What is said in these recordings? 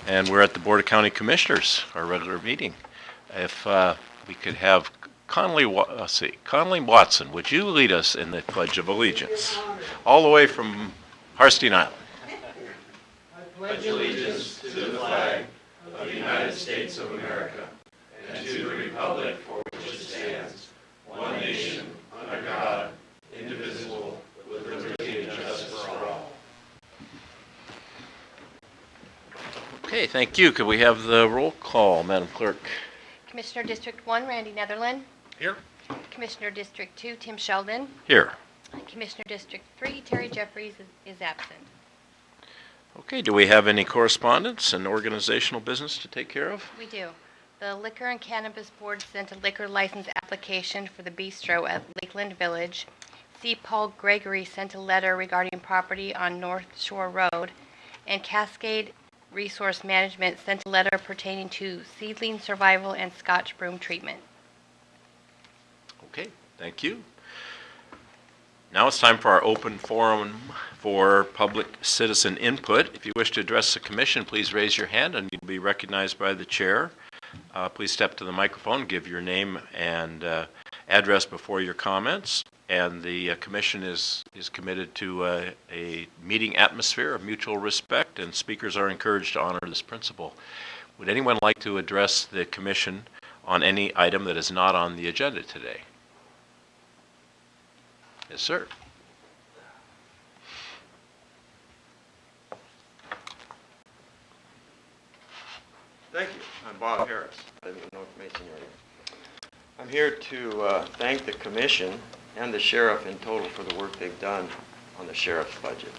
And we're at the Board of County Commissioners, our regular meeting. If we could have Conley Watson, would you lead us in the Pledge of Allegiance? All the way from Harstein Island. I pledge allegiance to the flag of the United States of America and to the republic for which it stands, one nation, under God, indivisible, with liberty and justice for all. Okay, thank you. Could we have the roll call, Madam Clerk? Commissioner District 1, Randy Netherland. Here. Commissioner District 2, Tim Sheldon. Here. Commissioner District 3, Terry Jeffries is absent. Okay, do we have any correspondence and organizational business to take care of? We do. The Liquor and Cannabis Board sent a liquor license application for the bistro at Lakeland Village. C. Paul Gregory sent a letter regarding property on North Shore Road. And Cascade Resource Management sent a letter pertaining to seedling survival and Scotch broom treatment. Okay, thank you. Now it's time for our open forum for public citizen input. If you wish to address the commission, please raise your hand and you'll be recognized by the chair. Please step to the microphone, give your name and address before your comments. And the commission is committed to a meeting atmosphere of mutual respect, and speakers are encouraged to honor this principle. Would anyone like to address the commission on any item that is not on the agenda today? Yes, sir. Thank you. I'm Bob Harris. I live in North Mason area. I'm here to thank the commission and the sheriff in total for the work they've done on the sheriff's budget.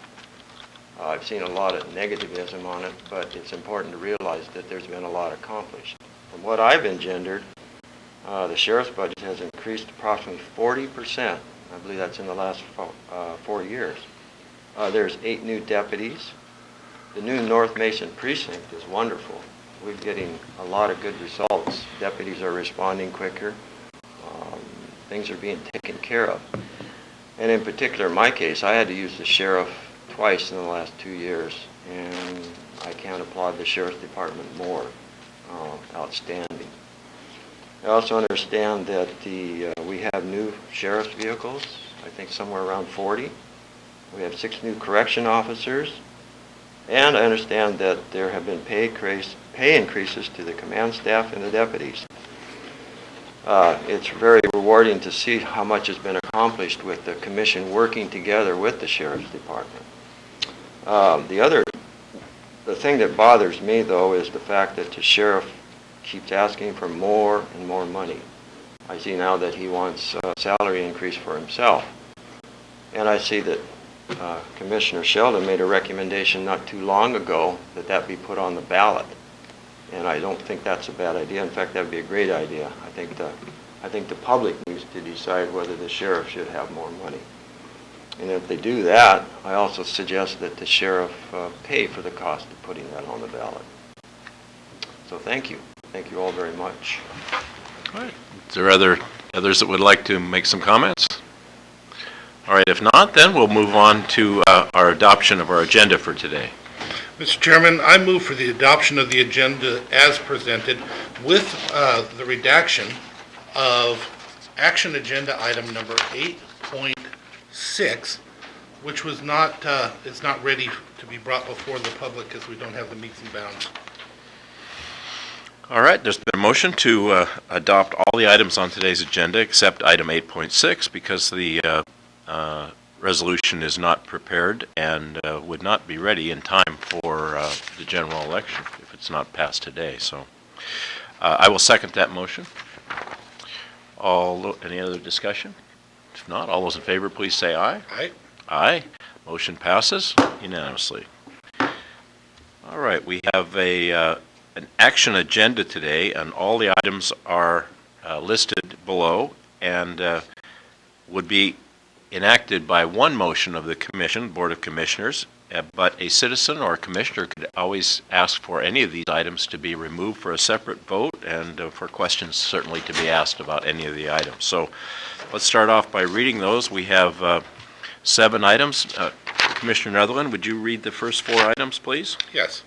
I've seen a lot of negativism on it, but it's important to realize that there's been a lot accomplished. From what I've engendered, the sheriff's budget has increased approximately 40%. I believe that's in the last 4 years. There's 8 new deputies. The new North Mason precinct is wonderful. We're getting a lot of good results. Deputies are responding quicker. Things are being taken care of. And in particular, in my case, I had to use the sheriff twice in the last 2 years, and I can't applaud the sheriff's department more. Outstanding. I also understand that we have new sheriff's vehicles, I think somewhere around 40. We have 6 new correction officers, and I understand that there have been pay increases to the command staff and the deputies. It's very rewarding to see how much has been accomplished with the commission working together with the sheriff's department. The thing that bothers me, though, is the fact that the sheriff keeps asking for more and more money. I see now that he wants a salary increase for himself. And I see that Commissioner Sheldon made a recommendation not too long ago that be put on the ballot. And I don't think that's a bad idea. In fact, that would be a great idea. I think the public needs to decide whether the sheriff should have more money. And if they do that, I also suggest that the sheriff pay for the cost of putting that on the ballot. So thank you. Thank you all very much. All right. Is there others that would like to make some comments? All right. If not, then we'll move on to our adoption of our agenda for today. Mr. Chairman, I move for the adoption of the agenda as presented with the redaction of action agenda item number 8.6, which was not is not ready to be brought before the public because we don't have the meets and bounds. All right, there's been a motion to adopt all the items on today's agenda except item 8.6 because the resolution is not prepared and would not be ready in time for the general election if it's not passed today. So I will second that motion. Any other discussion? If not, all those in favor, please say aye. Aye. Aye. Motion passes unanimously. All right, we have an action agenda today, and all the items are listed below and would be enacted by one motion of the Commission, Board of Commissioners, but a citizen or a commissioner could always ask for any of these items to be removed for a separate vote and for questions certainly to be asked about any of the items. So let's start off by reading those. We have 7 items. Commissioner Netherland, would you read the first 4 items, please? Yes.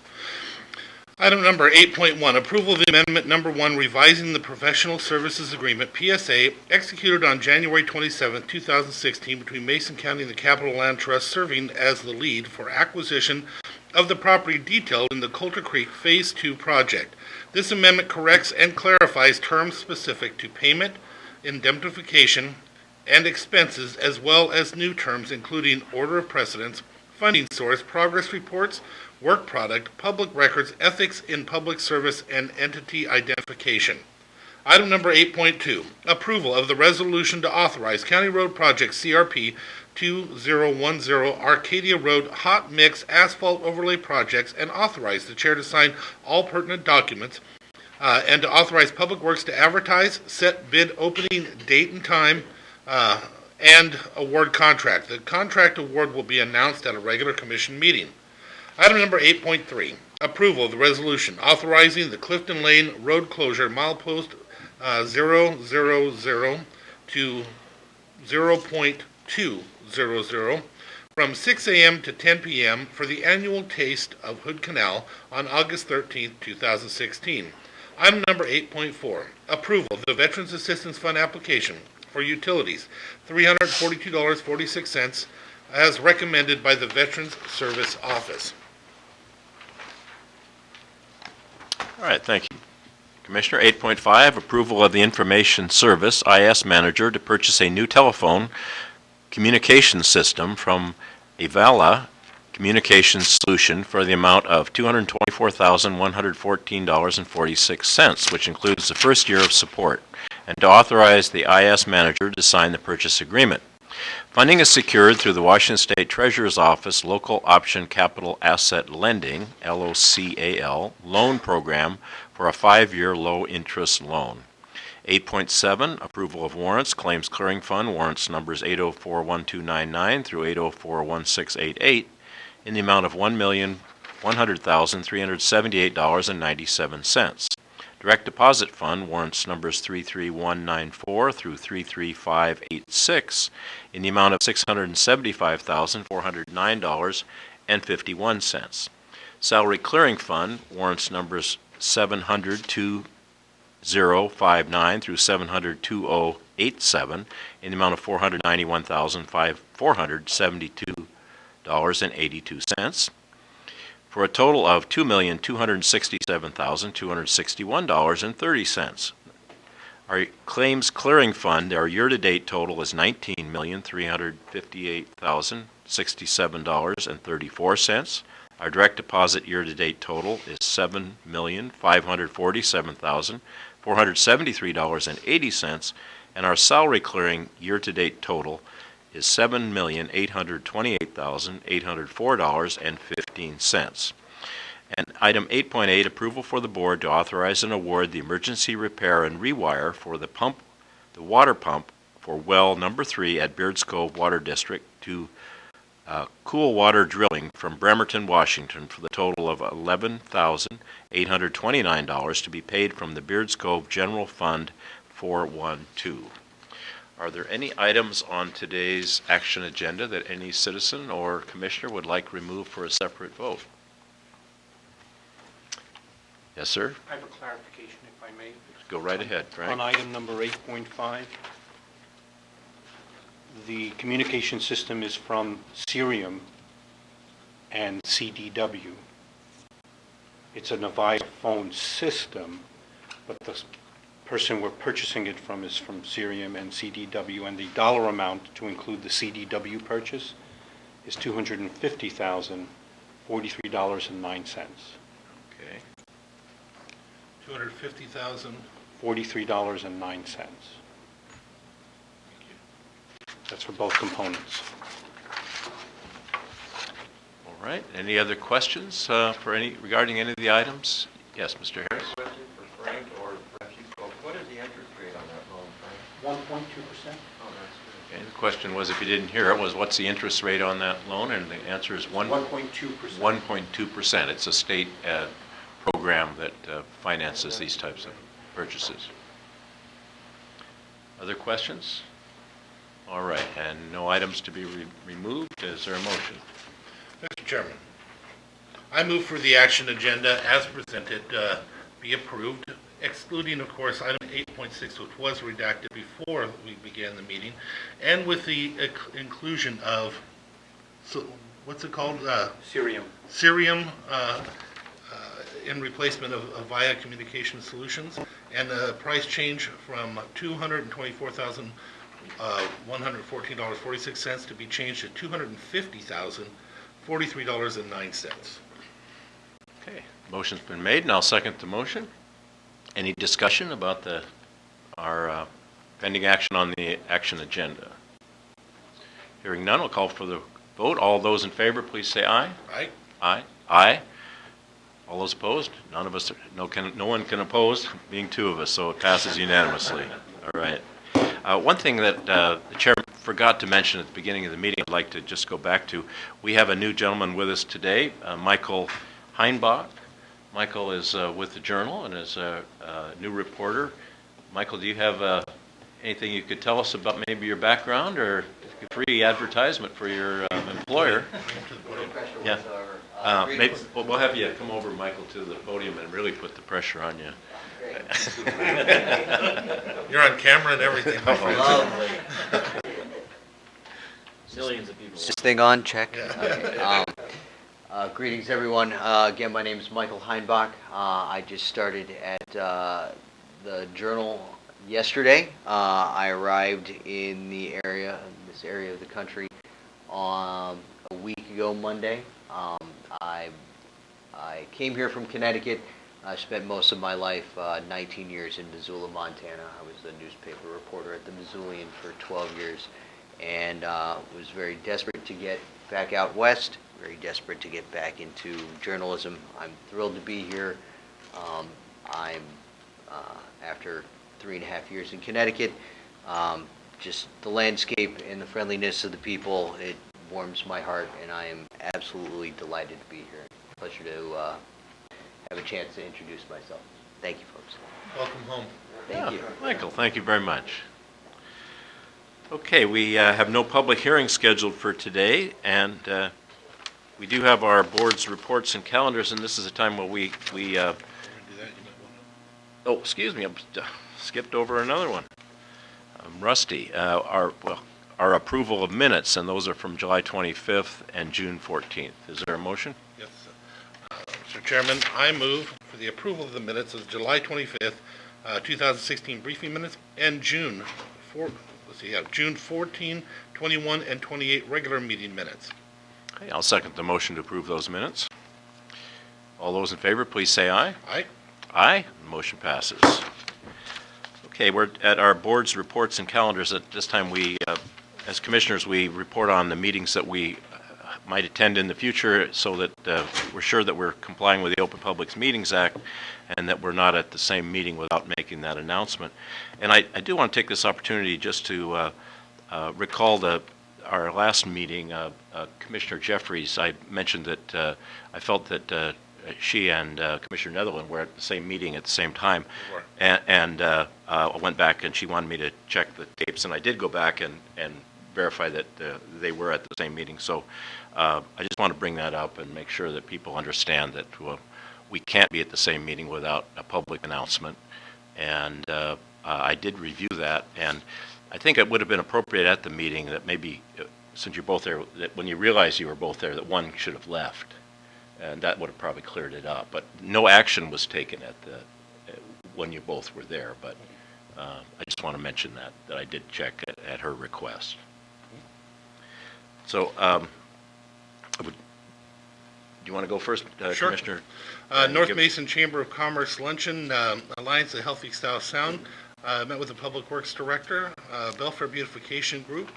Item number 8.1, approval of the amendment number 1 revising the professional services agreement, PSA, executed on January 27, 2016 between Mason County and the Capital Land Trust, serving as the lead for acquisition of the property detailed in the Coulter Creek Phase 2 project. This amendment corrects and clarifies terms specific to payment, indemnification, and expenses, as well as new terms including order of precedence, funding source, progress reports, work product, public records, ethics in public service, and entity identification. Item number 8.2, approval of the resolution to authorize County Road Project CRP 2010 Arcadia Road Hot Mix Asphalt Overlay Projects, and authorize the chair to sign all pertinent documents, and to authorize Public Works to advertise, set bid opening date and time, and award contract. The contract award will be announced at a regular commission meeting. Item number 8.3, approval of the resolution authorizing the Clifton Lane Road closure milepost 000 to 0.200 from 6 a.m. to 10 p.m. for the annual Taste of Hood Canal on August 13, 2016. Item number 8.4, approval of the Veterans Assistance Fund application for utilities, $342.46, as recommended by the Veterans Service Office. All right, thank you. Commissioner, 8.5, approval of the Information Service, IS Manager, to purchase a new telephone communication system from Avala Communications Solution for the amount of $224,114.46, which includes the first year of support, and to authorize the IS Manager to sign the purchase agreement. Funding is secured through the Washington State Treasurer's Office Local Option Capital Asset Lending, LOCAL, loan program for a 5-year low-interest loan. 8.7, approval of warrants, claims clearing fund, warrants numbers 8041299 through 8041688 in the amount of $1,100,378.97. Direct deposit fund, warrants numbers 33194 through 33586 in the amount of $675,409.51. Salary clearing fund, warrants numbers 700-2059 through 700-2087 in the amount of $491,472.82. for a total of $2,267,261.30. Our claims clearing fund, our year-to-date total is $19,358,067.34. Our direct deposit year-to-date total is $7,547,473.80, and our salary clearing year-to-date total is $7,828,804.15. And item 8.8, approval for the board to authorize and award the emergency repair and rewire for the water pump for well number 3 at Beards Cove Water District to Cool Water Drilling from Bremerton, Washington, for the total of $11,829 to be paid from the Beards Cove General Fund 412. Are there any items on today's action agenda that any citizen or commissioner would like removed for a separate vote? Yes, sir. I have a clarification, if I may. Go right ahead, Frank. On item number 8.5, the communication system is from Cerium and CDW. It's an Avaya phone system, but the person we're purchasing it from is from Cerium and CDW, and the dollar amount to include the CDW purchase is $250,043.09. Okay. $250,000. $43.09. That's for both components. All right. Any other questions regarding any of the items? Yes, Mr. Harris. Question for Frank, or perhaps you spoke. What is the interest rate on that loan, Frank? 1.2%? Oh, that's good. Okay, the question was, if you didn't hear it, was what's the interest rate on that loan? And the answer is 1.2%. 1.2%. It's a state program that finances these types of purchases. Other questions? All right, and no items to be removed. Is there a motion? Mr. Chairman, I move for the action agenda as presented be approved, excluding, of course, item 8.6, which was redacted before we began the meeting, and with the inclusion of, so what's it called? Cerium. Cerium in replacement of Avaya Communication Solutions, and the price change from $224,114.46 to be changed to $250,043.09. Okay, motion's been made, and I'll second the motion. Any discussion about our pending action on the action agenda? Hearing none, I'll call for the vote. All those in favor, please say aye. Aye? Aye. Aye. All those opposed? None of us, no one can oppose, being two of us, so it passes unanimously. All right. One thing that the chairman forgot to mention at the beginning of the meeting, I'd like to just go back to, we have a new gentleman with us today, Michael Heinbach. Michael is with the Journal and is a new reporter. Michael, do you have anything you could tell us about maybe your background or free advertisement for your employer? Yeah. Maybe we'll have you come over, Michael, to the podium and really put the pressure on you. You're on camera and everything. my friend. Lovely. Millions of people. Is this thing on? Check. Okay. Greetings, everyone. Again, my name is Michael Heinbach. I just started at the Journal yesterday. I arrived in this area of the country, a week ago Monday. I came here from Connecticut. I spent most of my life, 19 years in Missoula, Montana. I was the newspaper reporter at the Missoulian for 12 years, and was very desperate to get back out west, very desperate to get back into journalism. I'm thrilled to be here. After 3.5 years in Connecticut, just the landscape and the friendliness of the people, it warms my heart, and I am absolutely delighted to be here. Pleasure to have a chance to introduce myself. Thank you, folks. Welcome home. Thank you. Michael, thank you very much. Okay, we have no public hearing scheduled for today, and we do have our board's reports and calendars, and this is a time where we oh, excuse me, I skipped over another one. I'm rusty. Our approval of minutes, and those are from July 25th and June 14th. Is there a motion? Yes. Mr. Chairman, I move for the approval of the minutes of July 25th, 2016 briefing minutes, and June 14, 21, and 28 regular meeting minutes. Okay, I'll second the motion to approve those minutes. All those in favor, please say aye. Aye? Aye. Motion passes. Okay, we're at our board's reports and calendars. At this time, we, as commissioners, we report on the meetings that we might attend in the future so that we're sure that we're complying with the Open Public Meetings Act and that we're not at the same meeting without making that announcement. And I do want to take this opportunity just to recall our last meeting. Commissioner Jeffries, I mentioned that I felt that she and Commissioner Netherland were at the same meeting at the same time. Sure. And I went back and she wanted me to check the tapes, and I did go back and verify that they were at the same meeting. So I just want to bring that up and make sure that people understand that we can't be at the same meeting without a public announcement. And I did review that, and I think it would have been appropriate at the meeting that maybe, since you're both there, that when you realize you were both there, that one should have left. And that would have probably cleared it up. But no action was taken when you both were there. But I just want to mention that I did check at her request. So, do you want to go first, Sure. Commissioner? North Mason Chamber of Commerce Luncheon, Alliance of Healthy Style Sound. Met with the Public Works Director, Belfair Beautification Group.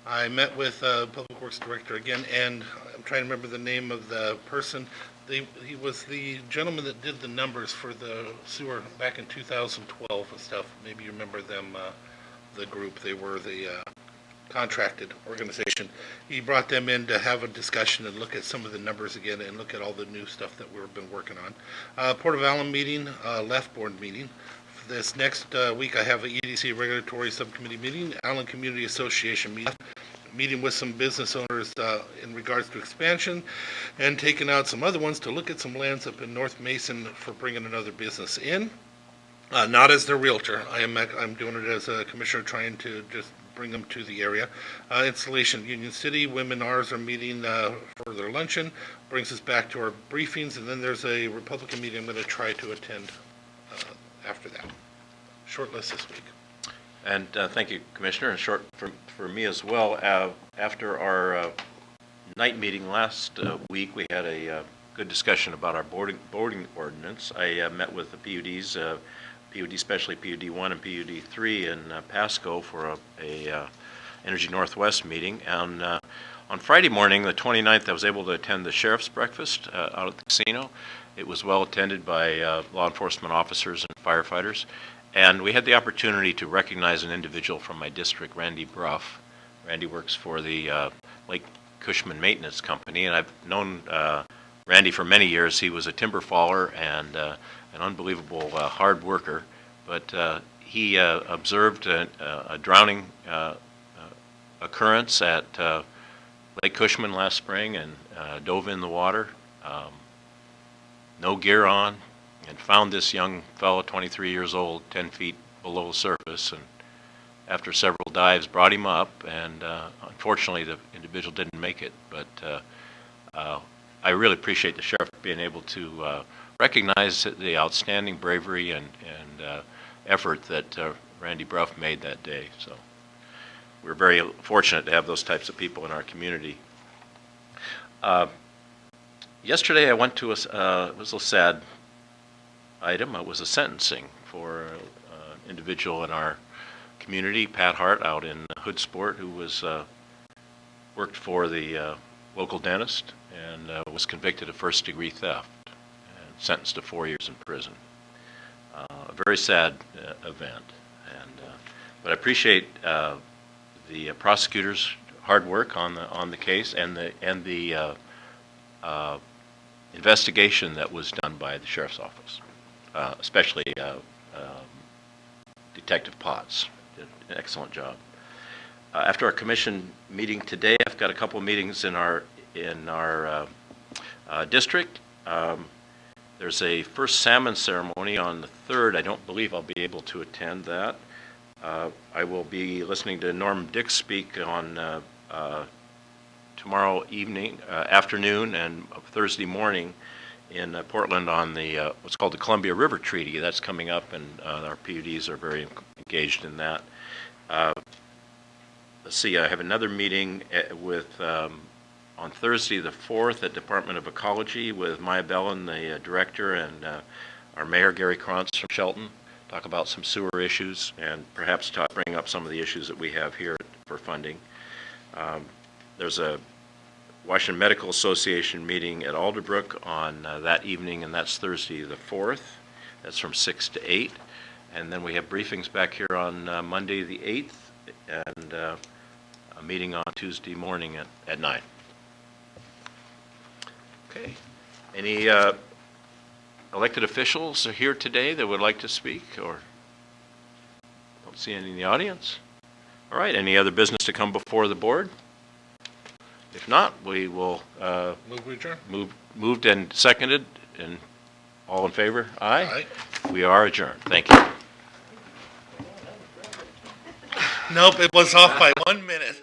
I met with Public Works Director again, and I'm trying to remember the name of the person. He was the gentleman that did the numbers for the sewer back in 2012 and stuff. Maybe you remember them, the group. They were the contracted organization. He brought them in to have a discussion and look at some of the numbers again and look at all the new stuff that we've been working on. Port of Allen meeting, left board meeting. This next week I have an EDC regulatory subcommittee meeting, Allen Community Association meeting with some business owners in regards to expansion, and taking out some other ones to look at some lands up in North Mason for bringing another business in. Not as their realtor. I'm doing it as a commissioner, trying to just bring them to the area. Installation, Union City, Women Ours are meeting for their luncheon, brings us back to our briefings, and then there's a Republican meeting I'm going to try to attend after that. Short list this week. And thank you, Commissioner. And short for me as well. After our night meeting last week, we had a good discussion about our boarding ordinance. I met with the PUDs, PUD, especially PUD 1 and PUD 3 in Pasco for a Energy Northwest meeting. And on Friday morning, the 29th, I was able to attend the sheriff's breakfast out at the casino. It was well attended by law enforcement officers and firefighters. And we had the opportunity to recognize an individual from my district, Randy Bruff. Randy works for the Lake Cushman Maintenance Company, and I've known Randy for many years. He was a timber faller and an unbelievable hard worker, but he observed a drowning occurrence at Lake Cushman last spring and dove in the water, no gear on, and found this young fellow, 23 years old, 10 feet below the surface, and after several dives brought him up, and unfortunately the individual didn't make it, but I really appreciate the sheriff being able to recognize the outstanding bravery and effort that Randy Bruff made that day. So we're very fortunate to have those types of people in our community. Yesterday I went to it was a sad item. It was a sentencing for an individual in our community, Pat Hart, out in Hoodsport, who was worked for the local dentist and was convicted of first-degree theft and sentenced to 4 years in prison. A very sad event, and but I appreciate the prosecutor's hard work on the case and the investigation that was done by the sheriff's office, especially Detective Potts did an excellent job. After our commission meeting today, I've got a couple of meetings in our district. There's a first salmon ceremony on the 3rd. I don't believe I'll be able to attend that. I will be listening to Norm Dick speak on tomorrow afternoon and Thursday morning in Portland on the what's called the Columbia River Treaty. That's coming up, and our PUDs are very engaged in that. Let's see, I have another meeting with on Thursday the 4th at Department of Ecology with Maya Bellin, the director, and our mayor, Gary Krantz from Shelton. Talk about some sewer issues and perhaps bring up some of the issues that we have here for funding. There's a Washington Medical Association meeting at Alderbrook on that evening, and that's Thursday the 4th. That's from 6 to 8. And then we have briefings back here on Monday the 8th, and a meeting on Tuesday morning at 9. Okay. Any elected officials are here today that would like to speak, or don't see any in the audience? All right. Any other business to come before the board? If not, we will Move adjourn. moved and seconded, and all in favor? Aye. Aye. We are adjourned. Thank you. Nope, it was off by 1 minute.